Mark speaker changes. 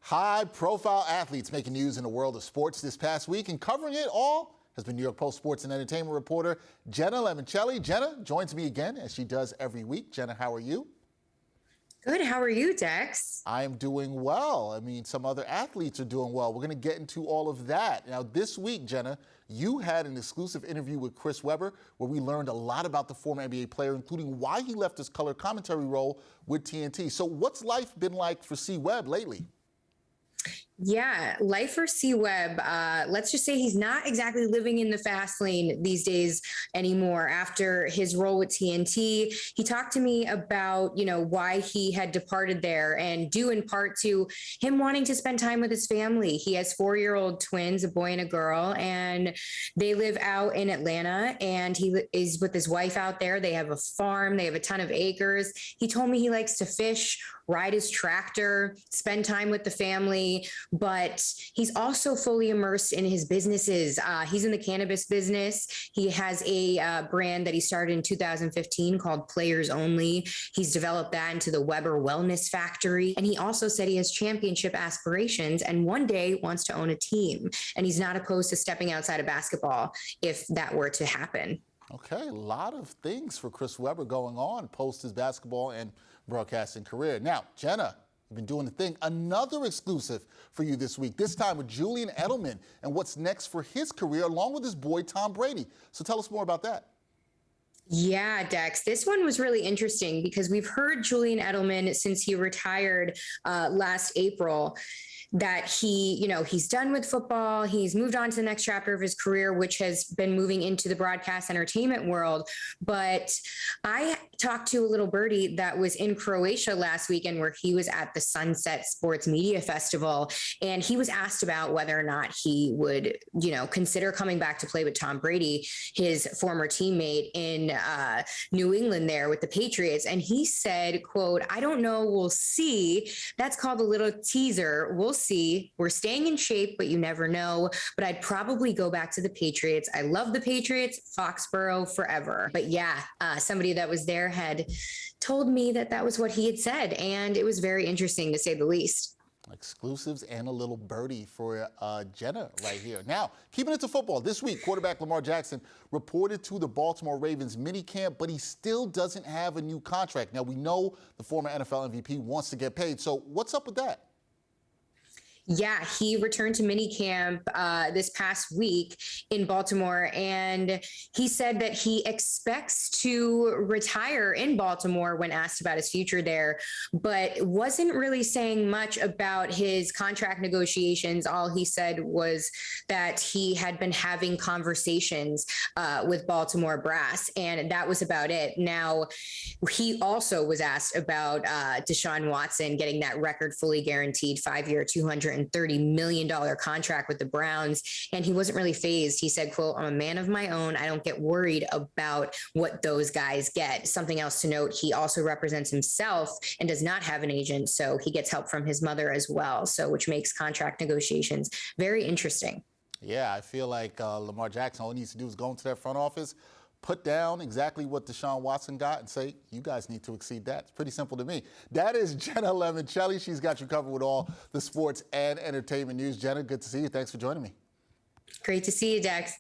Speaker 1: High-profile athletes making news in the world of sports this past week, and covering it all has been New York Post sports and entertainment reporter Jenna Lemoncelli. Jenna joins me again, as she does every week. Jenna, how are you?
Speaker 2: Good. How are you, Dex?
Speaker 1: I am doing well. I mean, some other athletes are doing well. We're going to get into all of that. Now, this week, Jenna, you had an exclusive interview with Chris Webber where we learned a lot about the former NBA player, including why he left his color commentary role with TNT. So what's life been like for C. Webb lately?
Speaker 2: Yeah, life for C. Webb. Let's just say he's not exactly living in the fast lane these days anymore. After his role with TNT, he talked to me about, why he had departed there, and due in part to him wanting to spend time with his family. He has 4-year-old twins, a boy and a girl, and they live out in Atlanta, and he is with his wife out there. They have a farm. They have a ton of acres. He told me he likes to fish, ride his tractor, spend time with the family, but he's also fully immersed in his businesses. He's in the cannabis business. He has a brand that he started in 2015 called Players Only. He's developed that into the Weber Wellness Factory. And he also said he has championship aspirations and one day wants to own a team. And he's not opposed to stepping outside of basketball if that were to happen.
Speaker 1: Okay, a lot of things for Chris Webber going on post his basketball and broadcasting career. Now, Jenna, you've been doing the thing. Another exclusive for you this week, this time with Julian Edelman and what's next for his career, along with his boy, Tom Brady. So tell us more about that.
Speaker 2: Yeah, Dex, this one was really interesting because we've heard Julian Edelman since he retired last April that he's done with football. He's moved on to the next chapter of his career, which has been moving into the broadcast entertainment world. But I talked to a little birdie that was in Croatia last weekend where he was at the Sunset Sports Media Festival. And he was asked about whether or not he would, consider coming back to play with Tom Brady, his former teammate in New England there with the Patriots. And he said, quote, "I don't know. We'll see." That's called a little teaser. We'll see. We're staying in shape, but you never know. But I'd probably go back to the Patriots. I love the Patriots, Foxborough forever. But yeah, somebody that was there had told me that was what he had said. And it was very interesting to say the least.
Speaker 1: Exclusives and a little birdie for Jenna right here. Now, keeping it to football, this week, quarterback Lamar Jackson reported to the Baltimore Ravens minicamp, but he still doesn't have a new contract. Now, we know the former NFL MVP wants to get paid. So what's up with that?
Speaker 2: Yeah, he returned to minicamp this past week in Baltimore, and he said that he expects to retire in Baltimore when asked about his future there, but wasn't really saying much about his contract negotiations. All he said was that he had been having conversations with Baltimore brass, and that was about it. Now, he also was asked about Deshaun Watson getting that record fully guaranteed 5-year, $230 million contract with the Browns. And he wasn't really fazed. He said, quote, "I'm a man of my own. I don't get worried about what those guys get." Something else to note, he also represents himself and does not have an agent. So he gets help from his mother as well. So which makes contract negotiations very interesting.
Speaker 1: Yeah, I feel like Lamar Jackson, all he needs to do is go into that front office, put down exactly what Deshaun Watson got and say, you guys need to exceed that. It's pretty simple to me. That is Jenna Lemoncelli. She's got you covered with all the sports and entertainment news. Jenna, good to see you. Thanks for joining me.
Speaker 2: Great to see you, Dex.